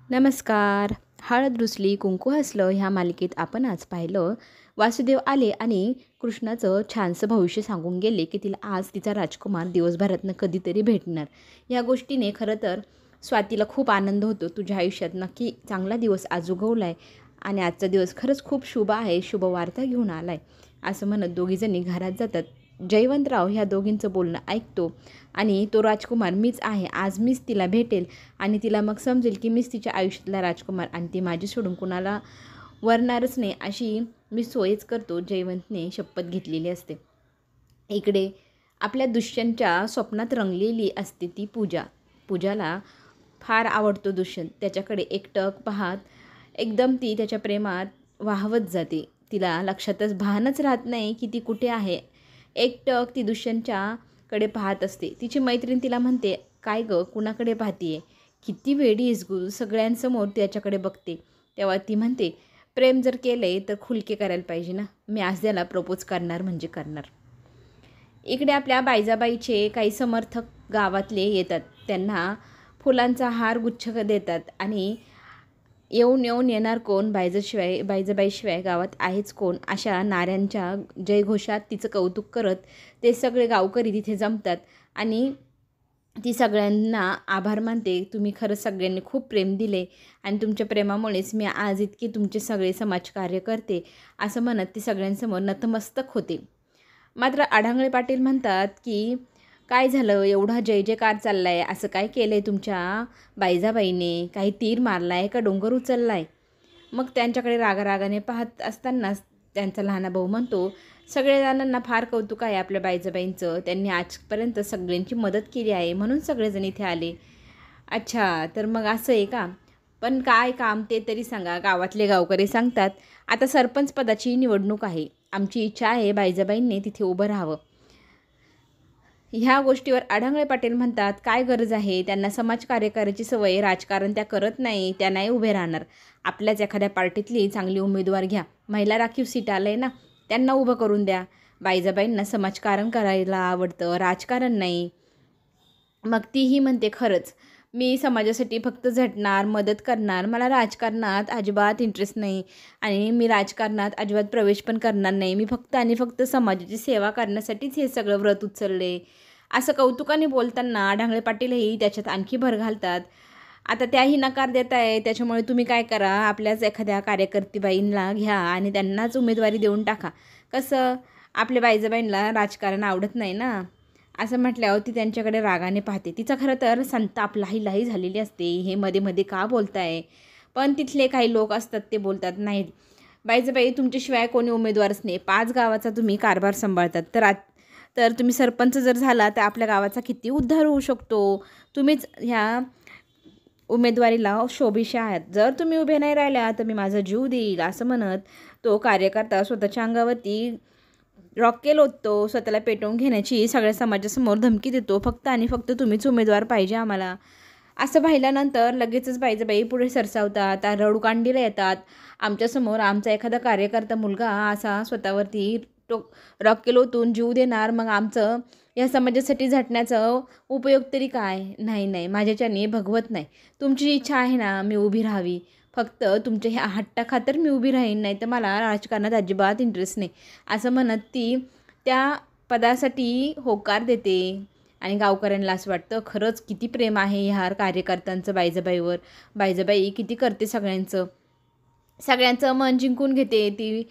नमस्कार. हळद रुसली कुंकू हसलं ह्या मालिकेत आपण आज पाहिलं वासुदेव आले आणि कृष्णाचं छानसं भविष्य सांगून गेले की तिला आज तिचा राजकुमार दिवसभरातनं कधीतरी भेटणार. या गोष्टीने खरं तर स्वातीला खूप आनंद होतो. तुझ्या आयुष्यात नक्की चांगला दिवस आज उगवला आहे आणि आजचा दिवस खरंच खूप शुभ आहे, शुभ वार्ता घेऊन आला आहे असं म्हणत दोघीजणी घरात जातात. जयवंतराव ह्या दोघींचं बोलणं ऐकतो आणि तो राजकुमार मीच आहे, आज मीच तिला भेटेल आणि तिला मग समजेल की मीच तिच्या आयुष्यातला राजकुमार आणि ती माझी सोडून कुणाला वरणारच नाही अशी मी सोयच करतो. जयवंतने शपथ घेतलेली असते. इकडे आपल्या दुष्यंतच्या स्वप्नात रंगलेली असते ती पूजा. पूजाला फार आवडतो दुष्यंत. त्याच्याकडे एकटक पाहत एकदम ती त्याच्या प्रेमात वाहवत जाते. तिला लक्षातच भानच राहत नाही की ती कुठे आहे. एकटक ती दुष्यंतच्याकडे पाहत असते. तिची मैत्रीण तिला म्हणते, काय गं कुणाकडे पाहतीये, किती वेडी आहेस गं, सगळ्यांसमोर त्याच्याकडे बघते. तेव्हा ती म्हणते, प्रेम जर केलंय तर खुलके करायला पाहिजे ना, मी आज त्याला प्रपोज करणार म्हणजे करणार. इकडे आपल्या बायजाबाईचे काही समर्थक गावातले येतात. त्यांना फुलांचा हार गुच्छ देतात आणि येऊन येऊन येणार कोण, बायजाबाईशिवाय गावात आहेच कोण, अशा नाऱ्यांच्या जयघोषात तिचं कौतुक करत ते सगळे गावकरी तिथे जमतात आणि ती सगळ्यांना आभार मानते. तुम्ही खरंच सगळ्यांनी खूप प्रेम दिले आणि तुमच्या प्रेमामुळेच मी आज इतके तुमचे सगळे समाजकार्य करते असं म्हणत ती सगळ्यांसमोर नतमस्तक होते. मात्र आढांगळे पाटील म्हणतात की काय झालं, एवढा जय जयकार चालला आहे, असं काय केलं आहे तुमच्या बायजाबाईने, काही तीर मारला आहे का डोंगर उचलला आहे. मग त्यांच्याकडे रागारागाने पाहत असतानाच त्यांचा लहाना भाऊ म्हणतो, सगळेजणांना फार कौतुक आहे आपल्या बायजाबाईंचं, त्यांनी आजपर्यंत सगळ्यांची मदत केली आहे म्हणून सगळेजण इथे आले. अच्छा, तर मग असं आहे का, पण काय काम ते तरी सांगा. गावातले गावकरी सांगतात, आता सरपंच पदाची निवडणूक आहे, आमची इच्छा आहे बायजाबाईंनी तिथे उभं राहावं. ह्या गोष्टीवर आढांगळे पाटील म्हणतात, काय गरज आहे, त्यांना समाजकार्य करायची सवय, राजकारण त्या करत नाही, त्या नाही उभे राहणार. आपल्याच एखाद्या पार्टीतली चांगली उमेदवार घ्या, महिला राखीव सीट आलं आहे ना, त्यांना उभं करून द्या. बायजाबाईंना समाजकारण करायला आवडतं, राजकारण नाही. मग तीही म्हणते, खरंच मी समाजासाठी फक्त झटणार, मदत करणार, मला राजकारणात अजिबात इंटरेस्ट नाही आणि मी राजकारणात अजिबात प्रवेश पण करणार नाही. मी फक्त आणि फक्त समाजाची सेवा करण्यासाठीच हे सगळं व्रत उचलले. असं कौतुकाने बोलताना आढांगळे पाटीलही त्याच्यात आणखी भर घालतात. आता त्याही नकार देत आहे, त्याच्यामुळे तुम्ही काय करा, आपल्याच एखाद्या कार्यकर्तीबाईंना घ्या आणि त्यांनाच उमेदवारी देऊन टाका. कसं, आपल्या बायजाबाईंना राजकारण आवडत नाही ना. असं म्हटल्यावर ती त्यांच्याकडे रागाने पाहते. तिचा खरं तर संताप लाही झालेली असते, हे मध्ये मध्ये का बोलताय. पण तिथले काही लोक असतात ते बोलतात, नाही बाईजाबाई तुमच्याशिवाय कोणी उमेदवारच नाही, 5 गावाचा तुम्ही कारभार सांभाळतात, तर तुम्ही सरपंच जर झाला तर आपल्या गावाचा किती उद्धार होऊ शकतो. तुम्हीच ह्या उमेदवारीला शोभीशा आहात, जर तुम्ही उभे नाही राहिल्या तर मी माझा जीव देईल. असं म्हणत तो कार्यकर्ता स्वतःच्या अंगावरती रॉकेल ओततो, स्वतःला पेटवून घेण्याची सगळ्या समाजासमोर धमकी देतो. फक्त आणि फक्त तुम्हीच उमेदवार पाहिजे आम्हाला. असं पाहिल्यानंतर लगेचच बायजाबाई पुढे सरसावतात, रडूकांडीला येतात. आमच्यासमोर आमचा एखादा कार्यकर्ता मुलगा असा स्वतःवरती रॉकेल ओतून जीव देणार, मग आमचं या समाजासाठी झटण्याचा उपयोग तरी काय. नाही नाही, माझ्याच्याने भगवत नाही. तुमची इच्छा आहे ना मी उभी राहावी, फक्त तुमच्या ह्या हट्टाखातर मी उभी राहीन, नाही तर मला राजकारणात अजिबात इंटरेस्ट नाही. असं म्हणत ती त्या पदासाठी होकार देते आणि गावकऱ्यांना असं वाटतं, खरंच किती प्रेम आहे ह्या कार्यकर्त्यांचं बायजाबाईवर. बायजाबाई किती करते सगळ्यांचं मन जिंकून घेते ती.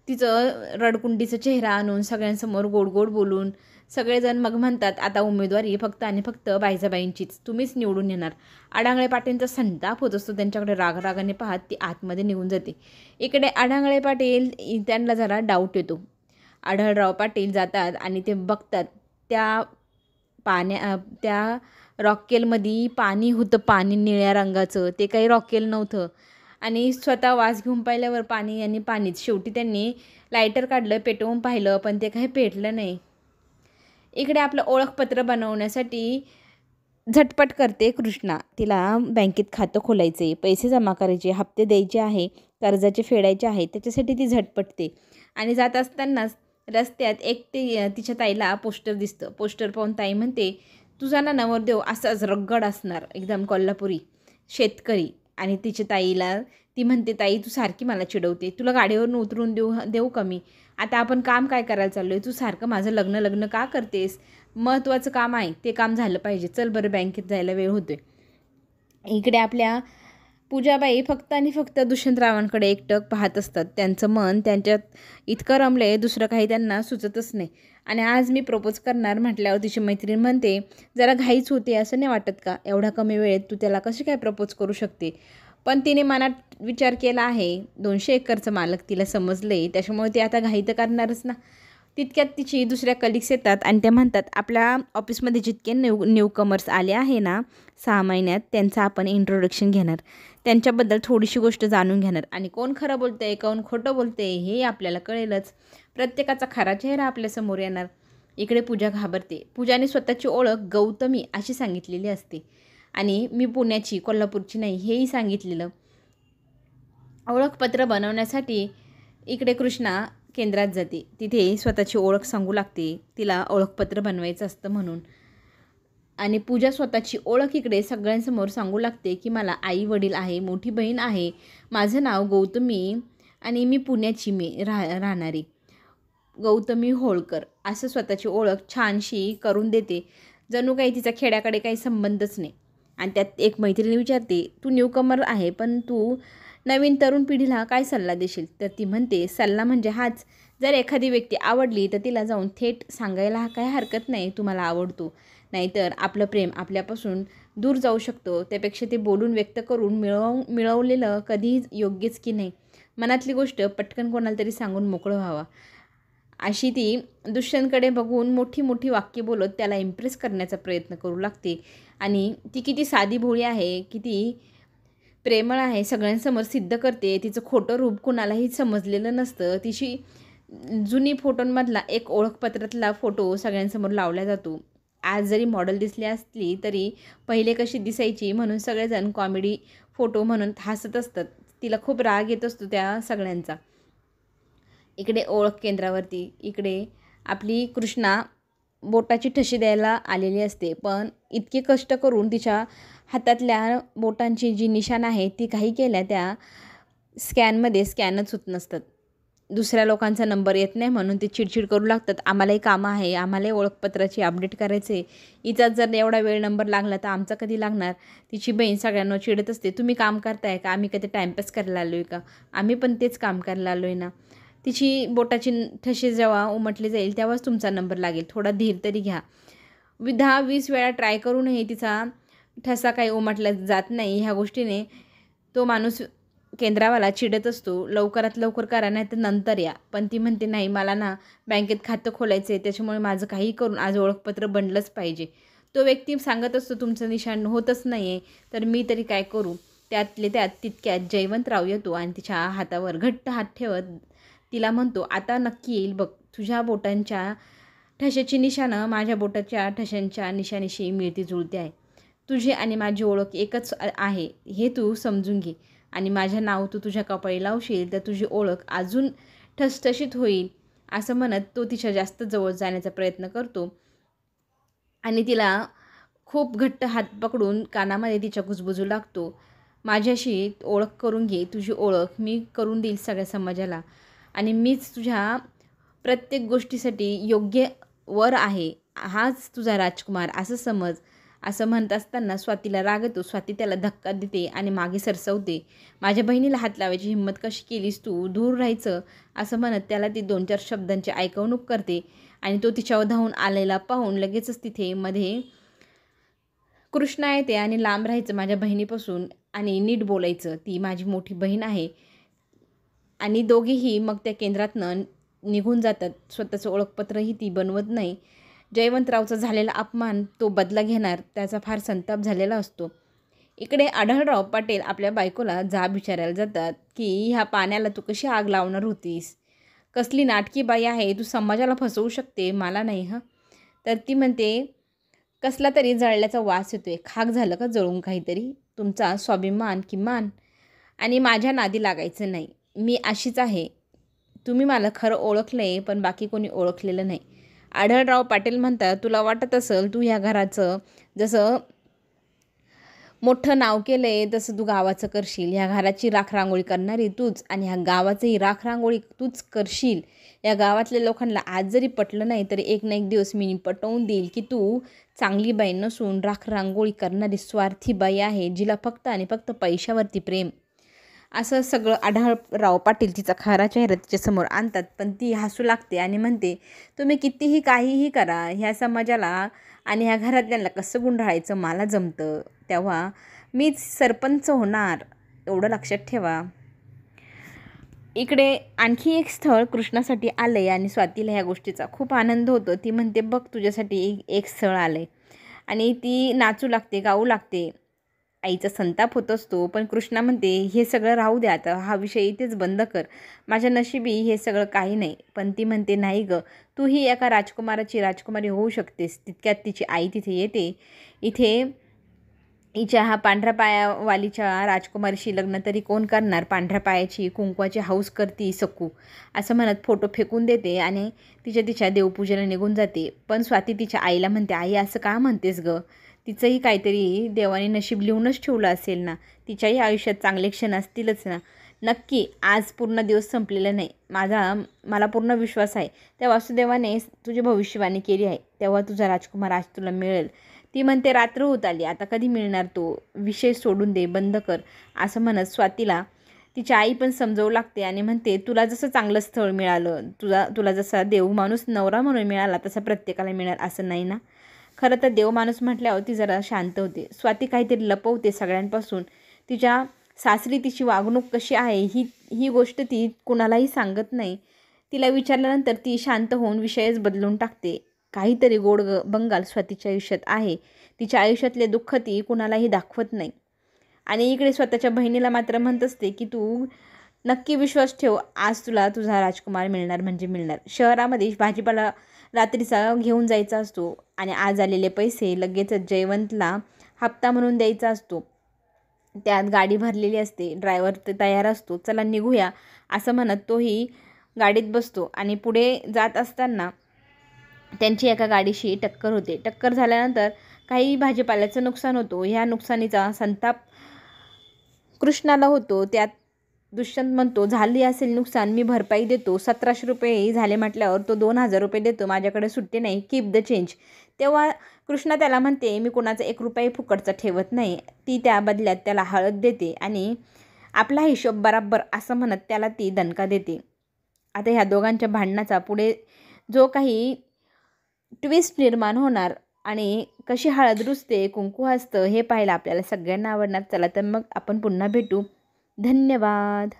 तिचं रडकुंडीचा चेहरा आणून सगळ्यांसमोर गोड गोड बोलून सगळेजण मग म्हणतात, आता उमेदवारी फक्त आणि फक्त बायजाबाईंचीच, तुम्हीच निवडून येणार. आढांगळे पाटीलचा संताप होत असतो. त्यांच्याकडे रागाने पाहत ती आतमध्ये निघून जाते. इकडे आढांगळे पाटील त्यांना जरा डाऊट येतो. आढळराव पाटील जातात आणि ते बघतात त्या रॉकेलमध्ये पाणी होतं, पाणी निळ्या रंगाचं. ते काही रॉकेल नव्हतं आणि स्वतः वास घेऊन पाहिल्यावर पाणी आणि पाणीच. शेवटी त्यांनी लायटर काढलं, पेटवून पाहिलं, पण ते काही पेटलं नाही. इकडे आपलं ओळखपत्र बनवण्यासाठी झटपट करते कृष्णा. तिला बँकेत खातं खोलायचे, पैसे जमा करायचे, हप्ते द्यायचे आहे, कर्जाचे फेडायचे आहे, त्याच्यासाठी ती झटपटते. आणि जात असतानाच रस्त्यात तिच्या ताईला पोस्टर दिसतं. पोस्टर पाहून ताई म्हणते, तुझा ना नवरदेव असाच रगड असणार, एकदम कोल्हापुरी शेतकरी, आणि तिच्या ताईला ती म्हणते, ताई तू सारखी मला चिडवते, तुला गाडीवरून उतरून देऊ का मी? आता आपण काम काय करायला चाललो आहे, तू सारखं माझं लग्न लग्न का करतेस? महत्त्वाचं काम आहे, ते काम झालं पाहिजे, चल बरं बँकेत जायला वेळ होतोय. इकडे आपल्या पूजाबाई फक्त आणि फक्त दुष्यंतरावांकडे एकटक पाहत असतात. त्यांचं मन त्यांच्यात इतकं रमलं दुसरं काही त्यांना सुचतच नाही. आणि आज मी प्रपोज करणार म्हटल्यावर तिची मैत्रीण म्हणते, जरा घाईच होते असं नाही वाटत का? एवढ्या कमी वेळेत तू त्याला कशी काय प्रपोज करू शकते? पण तिने मनात विचार केला आहे, 200 एकरचं मालक तिला समजले, त्याच्यामुळे ती आता घाई तर करणारच ना. तितक्यात तिची दुसऱ्या कलिग्स येतात आणि त्या म्हणतात, आपल्या ऑफिसमध्ये जितके न्यूकमर्स आले आहे ना 6 महिन्यात, त्यांचं आपण इंट्रोडक्शन घेणार, त्यांच्याबद्दल थोडीशी गोष्ट जाणून घेणार आणि कोण खरं बोलतं आहे कोण खोटं बोलते हे आपल्याला कळेलच. प्रत्येकाचा खरा चेहरा आपल्यासमोर येणार. इकडे पूजा घाबरते. पूजाने स्वतःची ओळख गौतमी अशी सांगितलेली असते आणि मी पुण्याची कोल्हापूरची नाही हेही सांगितलेलं. ओळखपत्र बनवण्यासाठी इकडे कृष्णा केंद्रात जाते. तिथे स्वतःची ओळख सांगू लागते, तिला ओळखपत्र बनवायचं असतं म्हणून. आणि पूजा स्वतःची ओळख इकडे सगळ्यांसमोर सांगू लागते की मला आई वडील आहे, मोठी बहीण आहे, माझं नाव गौतमी आणि मी पुण्याची राहणारी गौतमी होळकर, असं स्वतःची ओळख छानशी करून देते. जणू काही तिचा खेड्याकडे काही संबंधच नाही. आणि त्यात एक मैत्रिणी विचारते, तू न्यूकमर आहे पण तू नवीन तरुण पिढीला काय सल्ला देशील? तर ती म्हणते, सल्ला म्हणजे हाच, जर एखादी व्यक्ती आवडली तर तिला जाऊन थेट सांगायला काय हरकत नाही तू मला आवडतो. नाहीतर आपलं प्रेम आपल्यापासून दूर जाऊ शकतो. त्यापेक्षा ते बोलून व्यक्त करून मिळवलेलं कधीच योग्यच की नाही. मनातली गोष्ट पटकन कोणाला तरी सांगून मोकळं व्हावा. अशी ती दुष्यंतकडे बघून मोठी मोठी वाक्य बोलत त्याला इम्प्रेस करण्याचा प्रयत्न करू लागते. आणि ती किती साधी भोळी आहे, किती प्रेमळ आहे, सगळ्यांसमोर सिद्ध करते. तिचं खोटं रूप कुणालाही समजलेलं नसतं. तिची जुनी फोटोंमधला एक ओळखपत्रातला फोटो सगळ्यांसमोर लावला जातो. आज जरी मॉडेल दिसली असली तरी पहिले कशी दिसायची म्हणून सगळेजण कॉमेडी फोटो म्हणून हसत असतात. तिला खूप राग येत असतो त्या सगळ्यांचा. इकडे ओळख केंद्रावरती इकडे आपली कृष्णा बोटाची ठशी द्यायला आलेली असते. पण इतके कष्ट करून तिच्या हातातल्या बोटांची जी निशाण आहे ती काही केल्या त्या स्कॅनमध्ये स्कॅनच होत नसतात. दुसऱ्या लोकांचा नंबर येत नाही म्हणून ते चिडचिड करू लागतात, आम्हालाही कामं आहे, आम्हालाही ओळखपत्राची अपडेट करायचे, हिचाच जर एवढा वेळ नंबर लागला तर आमचा कधी लागणार? तिची बहीण सगळ्यांना चिडत असते, तुम्ही काम करताय का? आम्ही कधी टाईमपास करायला आलो आहे का? आम्ही पण तेच काम करायला आलो आहे ना. तिची बोटाची ठशी जेव्हा उमटली जाईल तेव्हाच तुमचा नंबर लागेल, थोडा धीर तरी घ्या. 10-20 वेळा ट्राय करूनही तिचा ठसा काही उमटला जात नाही. ह्या गोष्टीने तो माणूस केंद्रावाला चिडत असतो, लवकरात लवकर करा नाही तर नंतर या. पण ती म्हणते, नाही मला ना बँकेत खातं खोलायचं आहे, त्याच्यामुळे माझं काही करून आज ओळखपत्र बनलंच पाहिजे. तो व्यक्ती सांगत असतो तुमचं निशाण होतच नाही आहे, तर मी तरी काय करू? त्यातले त्यात तितक्यात जयवंतराव येतो आणि तिच्या हातावर घट्ट हात ठेवत तिला म्हणतो, आता नक्की येईल बघ, तुझ्या बोटांच्या ठशाची निशाणं माझ्या बोटाच्या ठशांच्या निशाणीशी मिळती जुळते आहे. तुझी आणि माझी ओळख एकच आहे हे तू समजून घे. आणि माझं नाव तू तुझ्या कपाळी लावशील तर तुझी ओळख अजून ठसठशीत होईल. असं म्हणत तो तिच्या जास्त जवळ जाण्याचा प्रयत्न करतो आणि तिला खूप घट्ट हात पकडून कानामध्ये तिच्या कुजबुजू लागतो. माझ्याशी ओळख करून घे, तुझी ओळख मी करून देईल सगळ्या समाजाला आणि मीच तुझ्या प्रत्येक गोष्टीसाठी योग्य वर आहे, हाच तुझा राजकुमार असं समज. असं म्हणत असताना स्वातीला राग येतो. स्वाती त्याला धक्का देते आणि मागे सरसवते. माझ्या बहिणीला हात लावायची हिंमत कशी केलीस तू? दूर राहायचं असं म्हणत त्याला ती 2-4 शब्दांची ऐकवणूक करते आणि तो तिच्यावर धावून आलेला पाहून लगेचच तिथे मध्ये कृष्णा येते आणि लांब राहायचं माझ्या बहिणीपासून आणि नीट बोलायचं, ती माझी मोठी बहीण आहे. आणि दोघेही मग त्या केंद्रातनं निघून जातात. स्वतःचं ओळखपत्रही ती बनवत नाही. जयवंतरावचा झालेला अपमान तो बदला घेणार, त्याचा फार संताप झालेला असतो. इकडे आढळराव पाटील आपल्या बायकोला जाब विचारायला जातात की ह्या पाण्याला तू कशी आग लावणार होतीस? कसली नाटकी बाई आहे, तू समाजाला फसवू शकते, मला नाही हं. तर ती म्हणते, कसला तरी जळल्याचा वास येतोय, खाक झालं का जळून काहीतरी? तुमचा स्वाभिमान किमान आणि माझ्या नादी लागायचं नाही, मी अशीच आहे. तुम्ही मला खरं ओळखलं आहे पण बाकी कोणी ओळखलेलं नाही. आढळराव पाटील म्हणतात, तुला वाटत असेल तू ह्या घराचं जसं मोठं नाव केलंय तसं तू गावाचं करशील. ह्या घराची राखरांगोळी करणारी तूच आणि ह्या गावाचंही राखरांगोळी तूच करशील. या गावातल्या लोकांना आज जरी पटलं नाही तरी एक ना एक दिवस मी पटवून देईल की तू चांगली बाई नसून राखरांगोळी करणारी स्वार्थी बाई आहे, जिला फक्त आणि फक्त पैशावरती प्रेम. असं सगळं आढळराव पाटील तिचा खरा चेहरा तिच्यासमोर आणतात. पण ती हसू लागते आणि म्हणते, तुम्ही कितीही काहीही करा, ह्या समाजाला आणि ह्या घरातल्यांना कसं गुंडाळायचं मला जमतं. तेव्हा मीच सरपंच होणार, एवढं लक्षात ठेवा. इकडे आणखी एक स्थळ कृष्णासाठी आलं आहे आणि स्वातीला ह्या गोष्टीचा खूप आनंद होतो. ती म्हणते, बघ तुझ्यासाठी एक स्थळ आलं आहे. आणि ती नाचू लागते, गाऊ लागते. आईचा संताप होत असतो. पण कृष्णा म्हणते, हे सगळं राहू द्या आता, हा विषय इथेच बंद कर. माझ्या नशिबी हे सगळं काही नाही. पण ती म्हणते, नाही गं, तूही एका राजकुमाराची राजकुमारी होऊ शकतेस. तितक्यात तिची आई तिथे येते. इथे हिच्या हा पांढऱ्या पायावालीच्या राजकुमारीशी लग्न तरी कोण करणार. पांढऱ्या पायाची कुंकवाची हौस करती सकू, असं म्हणत फोटो फेकून देते आणि तिच्या देवपूजेला निघून जाते. पण स्वाती तिच्या आईला म्हणते, आई असं का म्हणतेस गं, तिचंही काहीतरी देवाने नशीब लिहूनच ठेवलं असेल ना. तिच्याही आयुष्यात चांगले क्षण असतीलच ना. नक्की आज पूर्ण दिवस संपलेला नाही. मला पूर्ण विश्वास आहे त्या वासुदेवाने तुझी भविष्यवाणी केली आहे. तेव्हा तुझा राजकुमार आज तुला मिळेल. ती म्हणते, रात्र होत आली, आता कधी मिळणार तो विषय, सोडून दे, बंद कर. असं म्हणत स्वातीला तिची आई पण समजावू लागते आणि म्हणते, तुला जसं चांगलं स्थळ मिळालं, तुला जसा देव माणूस नवरा म्हणून मिळाला तसा प्रत्येकाला मिळेल असं नाही ना. खरं तर देव माणूस म्हटल्यावर ती जरा शांत होते. स्वाती काहीतरी लपवते सगळ्यांपासून. तिच्या सासरी तिची वागणूक कशी आहे ही गोष्ट ती कुणालाही सांगत नाही. तिला विचारल्यानंतर ती शांत होऊन विषयच बदलून टाकते. काहीतरी गोड बंगाल स्वातीच्या आयुष्यात आहे. तिच्या आयुष्यातले दुःख ती कुणालाही दाखवत नाही. आणि इकडे स्वतःच्या बहिणीला मात्र म्हणत असते की तू नक्की विश्वास ठेव, आज तुला तुझा राजकुमार मिळणार म्हणजे मिळणार. शहरामध्ये भाजीपाला रात्रीचा घेऊन जायचा असतो आणि आज आलेले पैसे लगेचच जयवंतला हप्ता म्हणून द्यायचा असतो. त्यात गाडी भरलेली असते, ड्रायव्हर ते तयार असतो. चला निघूया असं म्हणत तोही गाडीत बसतो आणि पुढे जात असताना त्यांची एका गाडीशी टक्कर होते. टक्कर झाल्यानंतर काही भाजीपाल्याचं नुकसान होतो. ह्या नुकसानीचा संताप कृष्णाला होतो. त्यात दुष्यंत म्हणतो, झाली असेल नुकसान मी भरपाई देतो. 1700 रुपये झाले म्हटल्यावर तो 2000 रुपये देतो. माझ्याकडे सुट्टी नाही, कीप द चेंज. तेव्हा कृष्णा त्याला म्हणते, मी कुणाचा 1 रुपयाही फुकटचा ठेवत नाही. ती त्या बदल्यात त्याला हळद देते आणि आपला हिशोब बराबर असं म्हणत त्याला ती दणका देते. आता ह्या दोघांच्या भांडणाचा पुढे जो काही ट्विस्ट निर्माण होणार आणि कशी हळद रुजते, कुंकू असतं, हे पाहायला आपल्याला सगळ्यांना आवडणार. चला तर मग आपण पुन्हा भेटू. धन्यवाद.